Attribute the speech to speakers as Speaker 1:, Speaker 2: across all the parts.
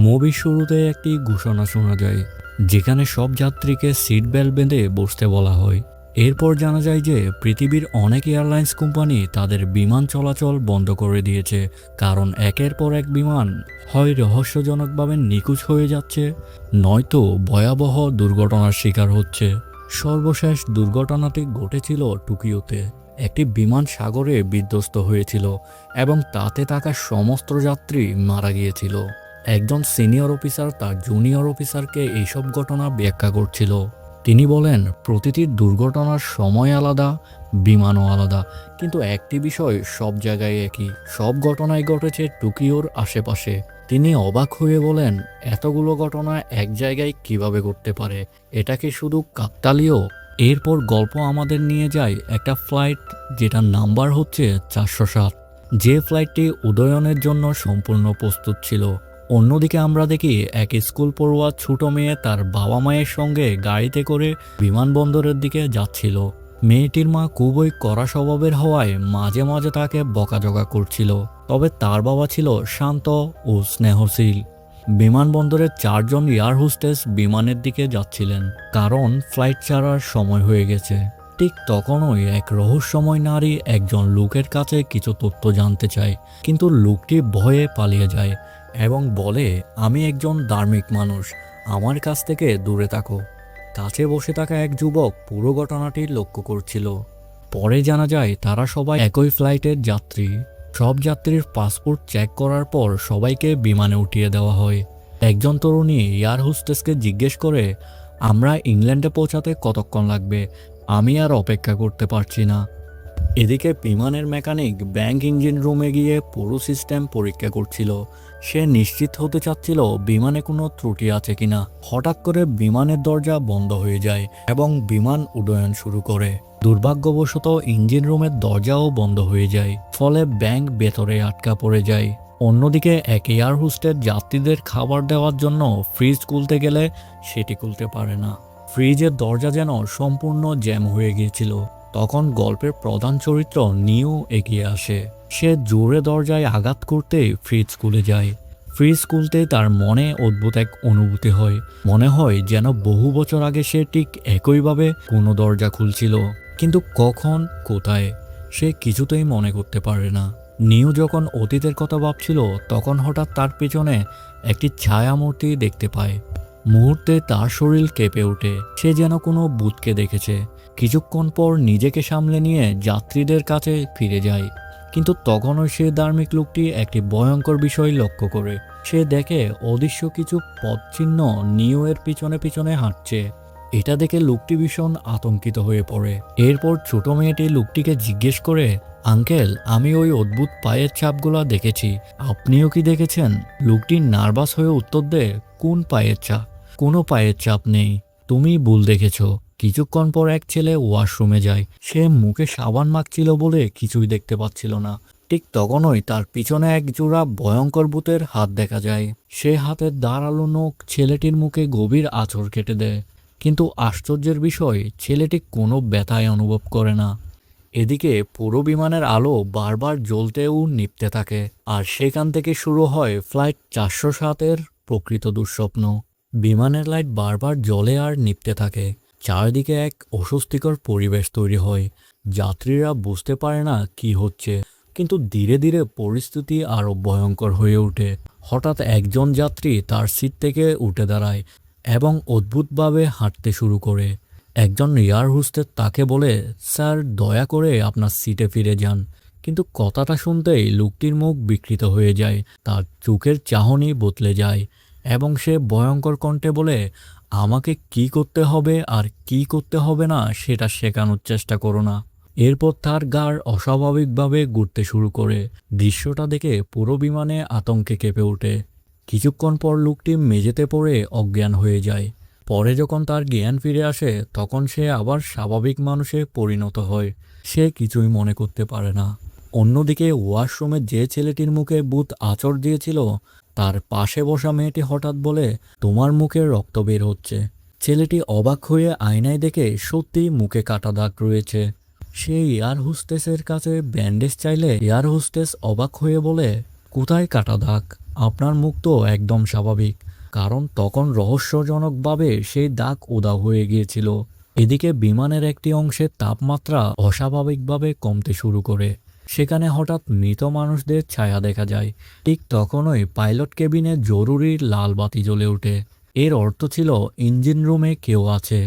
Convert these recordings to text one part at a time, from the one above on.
Speaker 1: মুভির শুরুতে একটি ঘোষণা শোনা যায়, যেখানে সব যাত্রীকে সিট বেল্ট বেঁধে বসতে বলা হয়। এরপর জানা যায় যে পৃথিবীর অনেক এয়ারলাইন্স কোম্পানি তাদের বিমান চলাচল বন্ধ করে দিয়েছে, কারণ একের পর এক বিমান হয় রহস্যজনকভাবে নিখোঁজ হয়ে যাচ্ছে, নয়তো ভয়াবহ দুর্ঘটনার শিকার হচ্ছে। সর্বশেষ দুর্ঘটনাটি ঘটেছিল টোকিওতে। একটি বিমান সাগরে বিধ্বস্ত হয়েছিল এবং তাতে থাকা সমস্ত যাত্রী মারা গিয়েছিল। একজন সিনিয়র অফিসার তার জুনিয়র অফিসারকে এইসব ঘটনা ব্যাখ্যা করছিল। তিনি বলেন, প্রতিটি দুর্ঘটনার সময় আলাদা, বিমানও আলাদা, কিন্তু একটি বিষয় সব জায়গায় একই, সব ঘটনাই ঘটেছে টোকিওর আশেপাশে। তিনি অবাক হয়ে বলেন, এতগুলো ঘটনা এক জায়গায় কিভাবে ঘটতে পারে? এটা কি শুধু কাকতালীয়? এরপর গল্প আমাদের নিয়ে যায় একটা ফ্লাইট যেটার নাম্বার হচ্ছে 407, যে ফ্লাইটটি উড্ডয়নের জন্য সম্পূর্ণ প্রস্তুত ছিল। অন্যদিকে আমরা দেখি এক স্কুল পড়ুয়া ছোট মেয়ে তার বাবা মায়ের সঙ্গে গাড়িতে করে বিমানবন্দরের দিকে যাচ্ছিল। মেয়েটির মা খুবই কড়া স্বভাবের হওয়ায় মাঝে মাঝে তাকে বকাঝকা করছিল, তবে তার বাবা ছিল শান্ত ও স্নেহশীল। বিমানবন্দরের 4জন এয়ার হোস্টেস বিমানের দিকে যাচ্ছিলেন, কারণ ফ্লাইট ছাড়ার সময় হয়ে গেছে। ঠিক তখনই এক রহস্যময় নারী একজন লোকের কাছে কিছু তথ্য জানতে চায়, কিন্তু লোকটি ভয়ে পালিয়ে যায় এবং বলে, আমি একজন ধার্মিক মানুষ, আমার কাছ থেকে দূরে থাকো। কাছে বসে থাকা এক যুবক পুরো ঘটনাটি লক্ষ্য করছিল। পরে জানা যায় তারা সবাই একই ফ্লাইটের যাত্রী। সব যাত্রীর পাসপোর্ট চেক করার পর সবাইকে বিমানে উঠিয়ে দেওয়া হয়। একজন তরুণী এয়ার হোস্টেসকে জিজ্ঞেস করে, আমরা ইংল্যান্ডে পৌঁছাতে কতক্ষণ লাগবে? আমি আর অপেক্ষা করতে পারছি না। এদিকে বিমানের মেকানিক ব্যাংক ইঞ্জিন রুমে গিয়ে পুরো সিস্টেম পরীক্ষা করছিল। সে নিশ্চিত হতে চাচ্ছিল বিমানে কোনো ত্রুটি আছে কিনা। হঠাৎ করে বিমানের দরজা বন্ধ হয়ে যায় এবং বিমান উড্ডয়ন শুরু করে। দুর্ভাগ্যবশত ইঞ্জিন রুমের দরজাও বন্ধ হয়ে যায়, ফলে ব্যাংক ভেতরে আটকা পড়ে যায়। অন্যদিকে এক এয়ার হোস্টেস যাত্রীদের খাবার দেওয়ার জন্য ফ্রিজ খুলতে গেলে সেটি খুলতে পারে না। ফ্রিজের দরজা যেন সম্পূর্ণ জ্যাম হয়ে গিয়েছিল। তখন গল্পের প্রধান চরিত্র নিও এগিয়ে আসে। সে জোরে দরজায় আঘাত করতে ফ্রিজ খুলে যায়। ফ্রিজ খুলতে তার মনে অদ্ভুত এক অনুভূতি হয়। মনে হয় যেন বহু বছর আগে সে ঠিক একইভাবে কোনো দরজা খুলছিল, কিন্তু কখন, কোথায়, সে কিছুতেই মনে করতে পারে না। নিও যখন অতীতের কথা ভাবছিল, তখন হঠাৎ তার পেছনে একটি ছায়ামূর্তি দেখতে পায়। মুহূর্তে তার শরীর কেঁপে ওঠে, সে যেন কোনো ভূতকে দেখেছে। কিছুক্ষণ পর নিজেকে সামলে নিয়ে যাত্রীদের কাছে ফিরে যায়, কিন্তু তখনও সে ধার্মিক লোকটি একটি ভয়ঙ্কর বিষয় লক্ষ্য করে। সে দেখে অদৃশ্য কিছু পদচিহ্ন নিও এর পিছনে পিছনে হাঁটছে। এটা দেখে লোকটি ভীষণ আতঙ্কিত হয়ে পড়ে। এরপর ছোট মেয়েটি লোকটিকে জিজ্ঞেস করে, আঙ্কেল, আমি ওই অদ্ভুত পায়ের ছাপগুলো দেখেছি, আপনিও কি দেখেছেন? লোকটি নার্ভাস হয়ে উত্তর দেয়, কোন পায়ের ছাপ? কোনো পায়ের ছাপ নেই, তুমি ভুল দেখেছ। কিছুক্ষণ পর এক ছেলে ওয়াশরুমে যায়। সে মুখে সাবান মাখছিল বলে কিছুই দেখতে পাচ্ছিল না। ঠিক তখনই তার পিছনে এক জোড়া ভয়ঙ্কর ভূতের হাত দেখা যায়। সে হাতের ধারালো নখ ছেলেটির মুখে গভীর আঁচড় কেটে দেয়, কিন্তু আশ্চর্যের বিষয়, ছেলেটি কোনো ব্যথায় অনুভব করে না। এদিকে পুরো বিমানের আলো বারবার জ্বলতে ও নিভতে থাকে, আর সেখান থেকে শুরু হয় ফ্লাইট 407-এর প্রকৃত দুঃস্বপ্ন। বিমানের লাইট বারবার জ্বলে আর নিভতে থাকে। চারদিকে এক অস্বস্তিকর পরিবেশ তৈরি হয়। যাত্রীরা বুঝতে পারে না কি হচ্ছে, কিন্তু ধীরে ধীরে পরিস্থিতি আরো ভয়ঙ্কর হয়ে ওঠে। হঠাৎ একজন যাত্রী তার সিট থেকে উঠে দাঁড়ায় এবং অদ্ভুতভাবে হাঁটতে শুরু করে। একজন এয়ার হোস্টেস তাকে বলে, স্যার, দয়া করে আপনার সিটে ফিরে যান। কিন্তু কথাটা শুনতেই লোকটির মুখ বিকৃত হয়ে যায়, তার চোখের চাহনি বদলে যায় এবং সে ভয়ঙ্কর কণ্ঠে বলে, আমাকে কি করতে হবে আর কি করতে হবে না সেটা শেখানোর চেষ্টা করো না। এরপর তার গাড় অস্বাভাবিকভাবে ঘুরতে শুরু করে। দৃশ্যটা দেখে পুরো বিমানে আতঙ্কে কেঁপে ওঠে। কিছুক্ষণ পর লোকটি মেঝেতে পড়ে অজ্ঞান হয়ে যায়। পরে যখন তার জ্ঞান ফিরে আসে, তখন সে আবার স্বাভাবিক মানুষে পরিণত হয়। সে কিছুই মনে করতে পারে না। অন্যদিকে ওয়াশরুমে যে ছেলেটির মুখে ভূত আঁচড় দিয়েছিল, তার পাশে বসা মেয়েটি হঠাৎ বলে, তোমার মুখে রক্ত বের হচ্ছে। ছেলেটি অবাক হয়ে আয়নায় দেখে সত্যি মুখে কাটা দাগ রয়েছে। সে এয়ার হোস্টেসের কাছে ব্যান্ডেজ চাইলে এয়ার হোস্টেস অবাক হয়ে বলে, কোথায় কাটা দাগ? আপনার মুখ তো একদম স্বাভাবিক, কারণ তখন রহস্যজনকভাবে সেই দাগ উধাও হয়ে গিয়েছিল। এদিকে বিমানের একটি অংশের তাপমাত্রা অস্বাভাবিকভাবে কমতে শুরু করে। সেখানে হঠাৎ মৃত মানুষদের ছায়া দেখা যায়। ঠিক তখনই পাইলট কেবিনে জরুরি লাল বাতি জ্বলে ওঠে। এর অর্থ ছিল ইঞ্জিন রুমে কেউ আছে।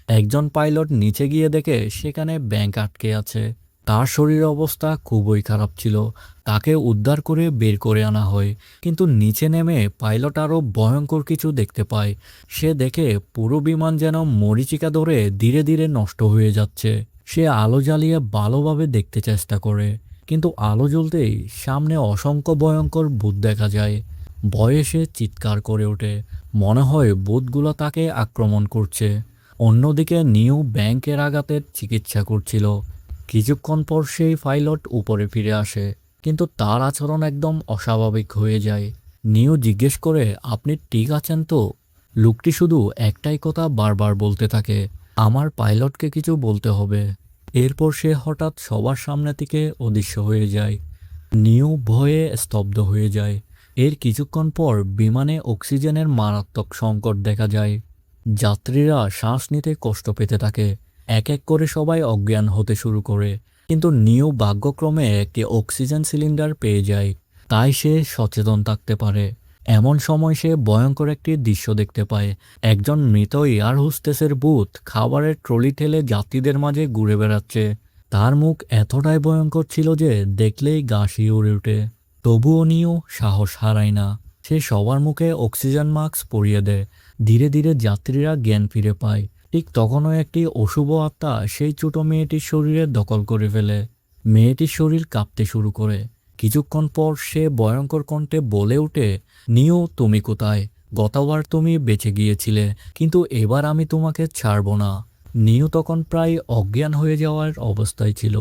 Speaker 1: একজন পাইলট নিচে গিয়ে দেখে সেখানে ব্যাংক আটকে আছে। তার শরীরের অবস্থা খুবই খারাপ ছিল। তাকে উদ্ধার করে বের করে আনা হয়, কিন্তু নিচে নেমে পাইলট আরও ভয়ঙ্কর কিছু দেখতে পায়। সে দেখে পুরো বিমান যেন মরীচিকা ধরে ধীরে ধীরে নষ্ট হয়ে যাচ্ছে। সে আলো জ্বালিয়ে ভালোভাবে দেখতে চেষ্টা করে, কিন্তু আলো জ্বলতেই সামনে অসংখ্য ভয়ঙ্কর ভূত দেখা যায়। ভয়ে সে চিৎকার করে ওঠে, মনে হয় ভূতগুলো তাকে আক্রমণ করছে। অন্যদিকে নিউ ব্যাংকের আঘাতের চিকিৎসা করছিল। কিছুক্ষণ পর সেই পাইলট উপরে ফিরে আসে, কিন্তু তার আচরণ একদম অস্বাভাবিক হয়ে যায়। নিউ জিজ্ঞেস করে, আপনি ঠিক আছেন তো? লোকটি শুধু একটাই কথা বারবার বলতে থাকে, আমার পাইলটকে কিছু বলতে হবে। এরপর সে হঠাৎ সবার সামনে থেকে অদৃশ্য হয়ে যায়। নিউ ভয়ে স্তব্ধ হয়ে যায়। এর কিছুক্ষণ পর বিমানে অক্সিজেনের মারাত্মক সংকট দেখা যায়। যাত্রীরা শ্বাস নিতে কষ্ট পেতে থাকে। এক এক করে সবাই অজ্ঞান হতে শুরু করে, কিন্তু নিউ ভাগ্যক্রমে একটি অক্সিজেন সিলিন্ডার পেয়ে যায়। তাই সে সচেতন থাকতে পারে। এমন সময় সে ভয়ঙ্কর একটি দৃশ্য দেখতে পায়। একজন মৃত এয়ার হোস্টেসের ভূত খাবারের ট্রলি ঠেলে যাত্রীদের মাঝে ঘুরে বেড়াচ্ছে। তার মুখ এতটাই ভয়ঙ্কর ছিল যে দেখলেই গা শিউরে ওঠে। তবুও নিও সাহস হারায় না। সে সবার মুখে অক্সিজেন মাস্ক পরিয়ে দেয়। ধীরে ধীরে যাত্রীরা জ্ঞান ফিরে পায়। ঠিক তখনও একটি অশুভ আত্মা সেই ছোট মেয়েটির শরীরে দখল করে ফেলে। মেয়েটির শরীর কাঁপতে শুরু করে। কিছুক্ষণ পর সে ভয়ঙ্কর কণ্ঠে বলে ওঠে, নিও তুমি কোথায়? গতবার তুমি বেঁচে গিয়েছিলে, কিন্তু এবার আমি তোমাকে ছাড়ব না। নিও তখন প্রায় অজ্ঞান হয়ে যাওয়ার অবস্থায় ছিল।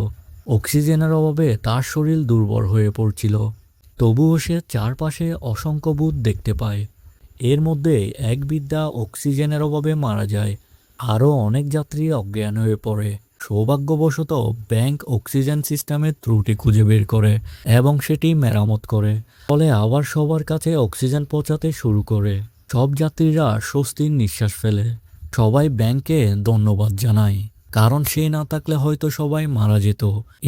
Speaker 1: অক্সিজেনের অভাবে তার শরীর দুর্বল হয়ে পড়ছিল। তবুও সে চারপাশে অসংখ্য ভূত দেখতে পায়। এর মধ্যে এক বৃদ্ধা অক্সিজেনের অভাবে মারা যায়। আরও অনেক যাত্রী অজ্ঞান হয়ে পড়ে। সৌভাগ্যবশত ব্যাংক অক্সিজেন সিস্টেমের ত্রুটি খুঁজে বের করে এবং সেটি মেরামত করে। ফলে আবার সবার কাছে অক্সিজেন পৌঁছাতে শুরু করে। সব যাত্রীরা স্বস্তির নিঃশ্বাস ফেলে। সবাই ব্যাংকে ধন্যবাদ জানায়, কারণ সে না থাকলে হয়তো সবাই মারা যেত।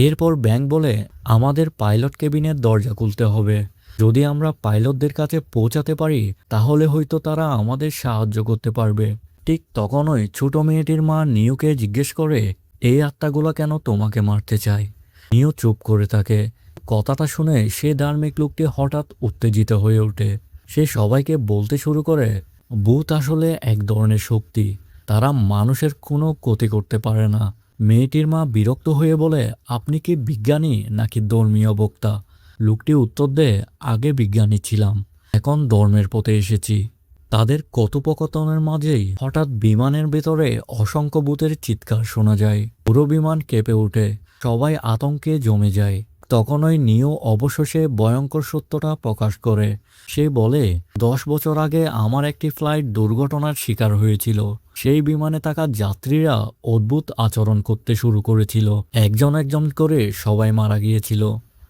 Speaker 1: এরপর ব্যাংক বলে, আমাদের পাইলট কেবিনের দরজা খুলতে হবে। যদি আমরা পাইলটদের কাছে পৌঁছাতে পারি, তাহলে হয়তো তারা আমাদের সাহায্য করতে পারবে। ঠিক তখনই ছোট মেয়েটির মা নিউকে জিজ্ঞেস করে, এই আত্মাগুলো কেন তোমাকে মারতে চায়? নিউ চুপ করে থাকে। কথাটা শুনে সে ধার্মিক লোকটি হঠাৎ উত্তেজিত হয়ে ওঠে। সে সবাইকে বলতে শুরু করে, ভূত আসলে এক ধরনের শক্তি। তারা মানুষের কোনো ক্ষতি করতে পারে না। মেয়েটির মা বিরক্ত হয়ে বলে, আপনি কি বিজ্ঞানী নাকি ধর্মীয় বক্তা? লোকটি উত্তর দেয়, আগে বিজ্ঞানী ছিলাম, এখন ধর্মের পথে এসেছি। তাদের কথোপকথনের মাঝেই হঠাৎ বিমানের ভেতরে অসংখ্য ভূতের চিৎকার শোনা যায়। পুরো বিমান কেঁপে ওঠে। সবাই আতঙ্কে জমে যায়। তখনই নিও অবশেষে ভয়ঙ্কর সত্যটা প্রকাশ করে। সে বলে, 10 বছর আগে আমার একটি ফ্লাইট দুর্ঘটনার শিকার হয়েছিল। সেই বিমানে থাকা যাত্রীরা অদ্ভুত আচরণ করতে শুরু করেছিল। একজন একজন করে সবাই মারা গিয়েছিল,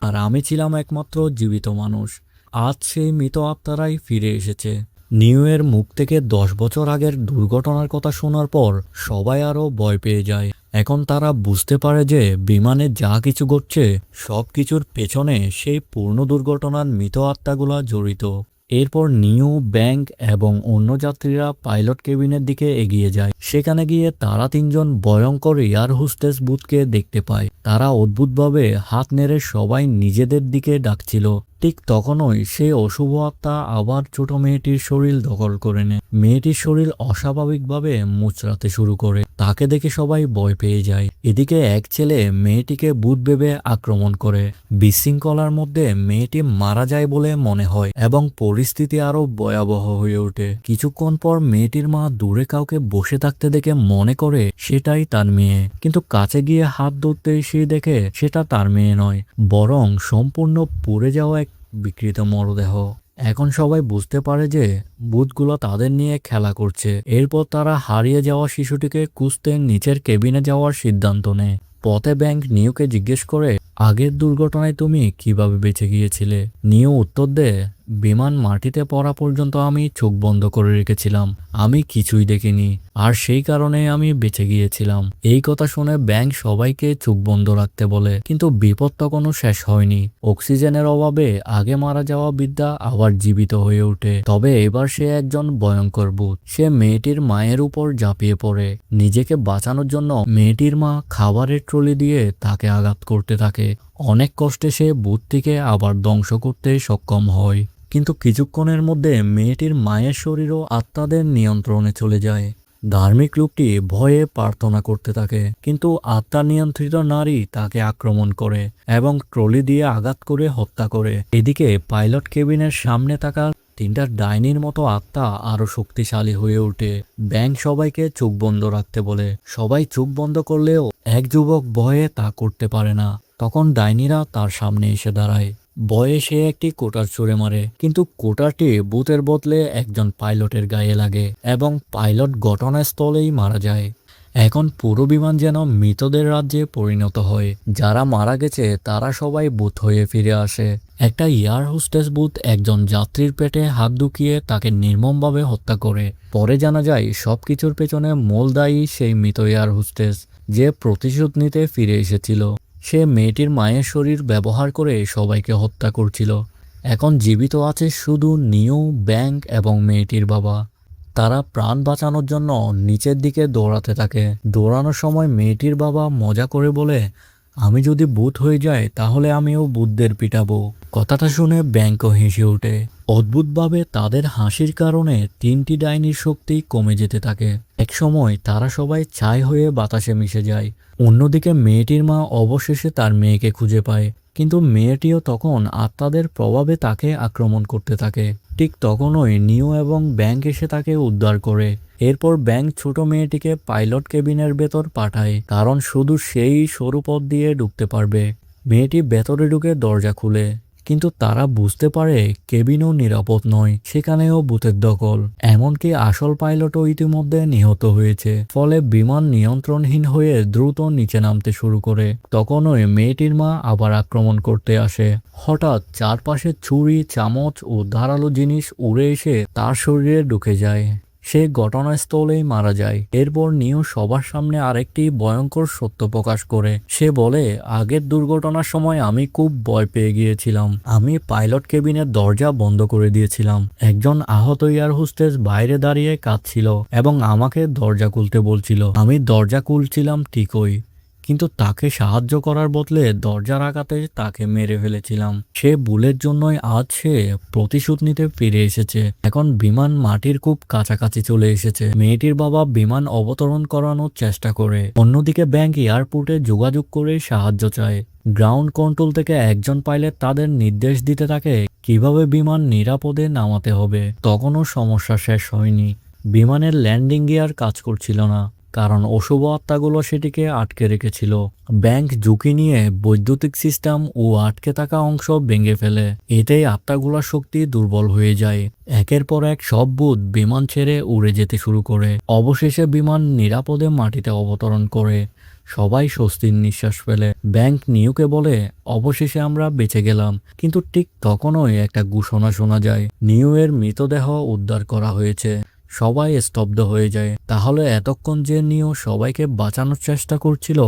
Speaker 1: আর আমি ছিলাম একমাত্র জীবিত মানুষ। আজ সেই মৃত আত্মারাই ফিরে এসেছে। নিউয়ের মুখ থেকে 10 বছর আগের দুর্ঘটনার কথা শোনার পর সবাই আরও ভয় পেয়ে যায়। এখন তারা বুঝতে পারে যে বিমানে যা কিছু ঘটছে সব কিছুর পেছনে সেই পূর্ণ দুর্ঘটনার মৃত আত্মাগুলা জড়িত। এরপর নিউ, ব্যাংক এবং অন্য যাত্রীরা পাইলট কেবিনের দিকে এগিয়ে যায়। সেখানে গিয়ে তারা তিনজন ভয়ঙ্কর এয়ার হোস্টেস ভূতকে দেখতে পায়। তারা অদ্ভুতভাবে হাত নেড়ে সবাই নিজেদের দিকে ডাকছিল। ঠিক তখনই সেই অশুভ আত্মা আবার ছোট মেয়েটির শরীর দখল করে নেয়। মেয়েটির শরীর অস্বাভাবিকভাবে মুচড়াতে শুরু করে। তাকে দেখে সবাই ভয় পেয়ে যায়। এদিকে এক ছেলে মেয়েটিকে ভূত ভেবে আক্রমণ করে। বিশৃঙ্খলার মধ্যে মেয়েটি মারা যায় বলে মনে হয় এবং পরিস্থিতি আরো ভয়াবহ হয়ে ওঠে। কিছুক্ষণ পর মেয়েটির মা দূরে কাউকে বসে থাকতে দেখে মনে করে সেটাই তার মেয়ে, কিন্তু কাছে গিয়ে হাত ধরতে সে দেখে সেটা তার মেয়ে নয়, বরং সম্পূর্ণ পুড়ে যাওয়া এক বিকৃত মরদেহ। এখন সবাই বুঝতে পারে যে ভূতগুলো তাদের নিয়ে খেলা করছে। এরপর তারা হারিয়ে যাওয়া শিশুটিকে খুঁজতে নিচের কেবিনে যাওয়ার সিদ্ধান্ত নেয়। পথে ব্যাংক নিউকে জিজ্ঞেস করে, আগের দুর্ঘটনায় তুমি কিভাবে বেঁচে গিয়েছিলে? নিউ উত্তর দেয়, বিমান মাটিতে পড়া পর্যন্ত আমি চোখ বন্ধ করে রেখেছিলাম, আমি কিছুই দেখিনি, আর সেই কারণে আমি বেঁচে গিয়েছিলাম। এই কথা শুনে ব্যাংক সবাইকে চোখ বন্ধ রাখতে বলে, কিন্তু বিপদ তখনও শেষ হয়নি। অক্সিজেনের অভাবে আগে মারা যাওয়া বিদ্যা আবার জীবিত হয়ে ওঠে। তবে এবার সে একজন ভয়ঙ্কর ভূত। সে মেয়েটির মায়ের উপর ঝাঁপিয়ে পড়ে। নিজেকে বাঁচানোর জন্য মেয়েটির মা খাবারের ট্রলি দিয়ে তাকে আঘাত করতে থাকে। অনেক কষ্টে সে ভূতটিকে আবার ধ্বংস করতে সক্ষম হয়, কিন্তু কিছুক্ষণের মধ্যে মেয়েটির মায়ের শরীরও আত্মাদের নিয়ন্ত্রণে চলে যায়। ধার্মিক লোকটি ভয়ে প্রার্থনা করতে থাকে, কিন্তু আত্মা নিয়ন্ত্রিত নারী তাকে আক্রমণ করে এবং ট্রলি দিয়ে আঘাত করে হত্যা করে। এদিকে পাইলট কেবিনের সামনে থাকা তিনটা ডাইনির মতো আত্মা আরো শক্তিশালী হয়ে ওঠে। ব্যাংক সবাইকে চোখ বন্ধ রাখতে বলে। সবাই চোখ বন্ধ করলেও এক যুবক ভয়ে তা করতে পারে না। তখন ডাইনিরা তার সামনে এসে দাঁড়ায়। ভয়ে সে একটি কোটার ছুঁড়ে মারে, কিন্তু কোটারটি ভূতের বদলে একজন পাইলটের গায়ে লাগে এবং পাইলট ঘটনাস্থলেই মারা যায়। এখন পুরো বিমান যেন মৃতদের রাজ্যে পরিণত হয়। যারা মারা গেছে তারা সবাই ভূত হয়ে ফিরে আসে। একটা এয়ার হোস্টেস ভূত একজন যাত্রীর পেটে হাত ঢুকিয়ে তাকে নির্মমভাবে হত্যা করে। পরে জানা যায় সবকিছুর পেছনে মূল দায়ী সেই মৃত এয়ার হোস্টেস, যে প্রতিশোধ নিতে ফিরে এসেছিল। সে মেয়েটির মায়ের শরীর ব্যবহার করে সবাইকে হত্যা করছিল। এখন জীবিত আছে শুধু নিউ, ব্যাংক এবং মেয়েটির বাবা। তারা প্রাণ বাঁচানোর জন্য নিচের দিকে দৌড়াতে থাকে। দৌড়ানোর সময় মেয়েটির বাবা মজা করে বলে, আমি যদি ভূত হয়ে যাই তাহলে আমিও ভূতদের পিটাবো। কথাটা শুনে ব্যাংকও হেসে ওঠে। অদ্ভুতভাবে তাদের হাসির কারণে তিনটি ডাইনির শক্তি কমে যেতে থাকে। একসময় তারা সবাই ছাই হয়ে বাতাসে মিশে যায়। অন্যদিকে মেয়েটির মা অবশেষে তার মেয়েকে খুঁজে পায়, কিন্তু মেয়েটিও তখন আত্মাদের প্রভাবে তাকে আক্রমণ করতে থাকে। ঠিক তখনই নিউ এবং ব্যাংক এসে তাকে উদ্ধার করে। এরপর ব্যাংক ছোট মেয়েটিকে পাইলট কেবিনের ভেতর পাঠায়, কারণ শুধু সেই সরু পথ দিয়ে ঢুকতে পারবে। মেয়েটি ভেতরে ঢুকে দরজা খুলে, কিন্তু তারা বুঝতে পারে কেবিনও নিরাপদ নয়, সেখানেও ভূতের দখল। এমনকি আসল পাইলটও ইতিমধ্যে নিহত হয়েছে। ফলে বিমান নিয়ন্ত্রণহীন হয়ে দ্রুত নিচে নামতে শুরু করে। তখনই মেয়েটির মা আবার আক্রমণ করতে আসে। হঠাৎ চারপাশে ছুরি, চামচ ও ধারালো জিনিস উড়ে এসে তার শরীরে ঢুকে যায়। সে ঘটনাস্থলেই মারা যায়। এরপর নিউ সবার সামনে আরেকটি ভয়ঙ্কর সত্য প্রকাশ করে। সে বলে, আগের দুর্ঘটনার সময় আমি খুব ভয় পেয়ে গিয়েছিলাম। আমি পাইলট কেবিনের দরজা বন্ধ করে দিয়েছিলাম। একজন আহত এয়ার হোস্টেস বাইরে দাঁড়িয়ে কাঁদছিল এবং আমাকে দরজা খুলতে বলছিল। আমি দরজা খুলছিলাম ঠিকই, কিন্তু তাকে সাহায্য করার বদলে দরজার আঘাতে তাকে মেরে ফেলেছিলাম। সে ভুলের জন্যই আজ সে প্রতিশোধ নিতে ফিরে এসেছে। এখন বিমান মাটির খুব কাছাকাছি চলে এসেছে। মেয়েটির বাবা বিমান অবতরণ করানোর চেষ্টা করে। অন্যদিকে ব্যাংক এয়ারপোর্টে যোগাযোগ করে সাহায্য চায়। গ্রাউন্ড কন্ট্রোল থেকে একজন পাইলট তাদের নির্দেশ দিতে থাকে কিভাবে বিমান নিরাপদে নামাতে হবে। তখনও সমস্যা শেষ হয়নি। বিমানের ল্যান্ডিং গিয়ার কাজ করছিল না, কারণ অশুভ আত্মাগুলো সেটিকে আটকে রেখেছিল। ব্যাংক ঝুঁকি নিয়ে বৈদ্যুতিক সিস্টেম ও আটকে থাকা অংশ ভেঙে ফেলে। এতেই আত্মাগুলোর শক্তি দুর্বল হয়ে যায়। একের পর এক সব ভূত বিমান ছেড়ে উড়ে যেতে শুরু করে। অবশেষে বিমান নিরাপদে মাটিতে অবতরণ করে। সবাই স্বস্তির নিঃশ্বাস ফেলে। ব্যাংক নিউকে বলে, অবশেষে আমরা বেঁচে গেলাম। কিন্তু ঠিক তখনই একটা ঘোষণা শোনা যায়, নিউ এর মৃতদেহ উদ্ধার করা হয়েছে। সবাই স্তব্ধ হয়ে যায়। তাহলে এতক্ষণ যে নিও সবাইকে বাঁচানোর চেষ্টা করছিল,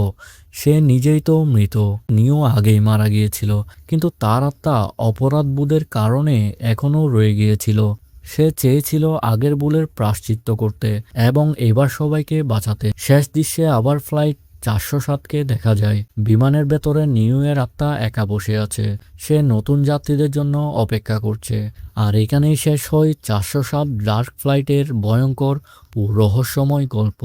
Speaker 1: সে নিজেই তো মৃত। নিও আগেই মারা গিয়েছিল, কিন্তু তার আত্মা অপরাধবোধের কারণে এখনও রয়ে গিয়েছিল। সে চেয়েছিল আগের ভুলের প্রায়শ্চিত্ত করতে এবং এবার সবাইকে বাঁচাতে। শেষ দৃশ্যে আবার ফ্লাইট 407কে দেখা যায়। বিমানের ভেতরে নিউ এর আত্মা একা বসে আছে। সে নতুন যাত্রীদের জন্য অপেক্ষা করছে। আর এখানেই শেষ হয় 407 ডার্ক ফ্লাইটের ভয়ঙ্কর ও রহস্যময় গল্প।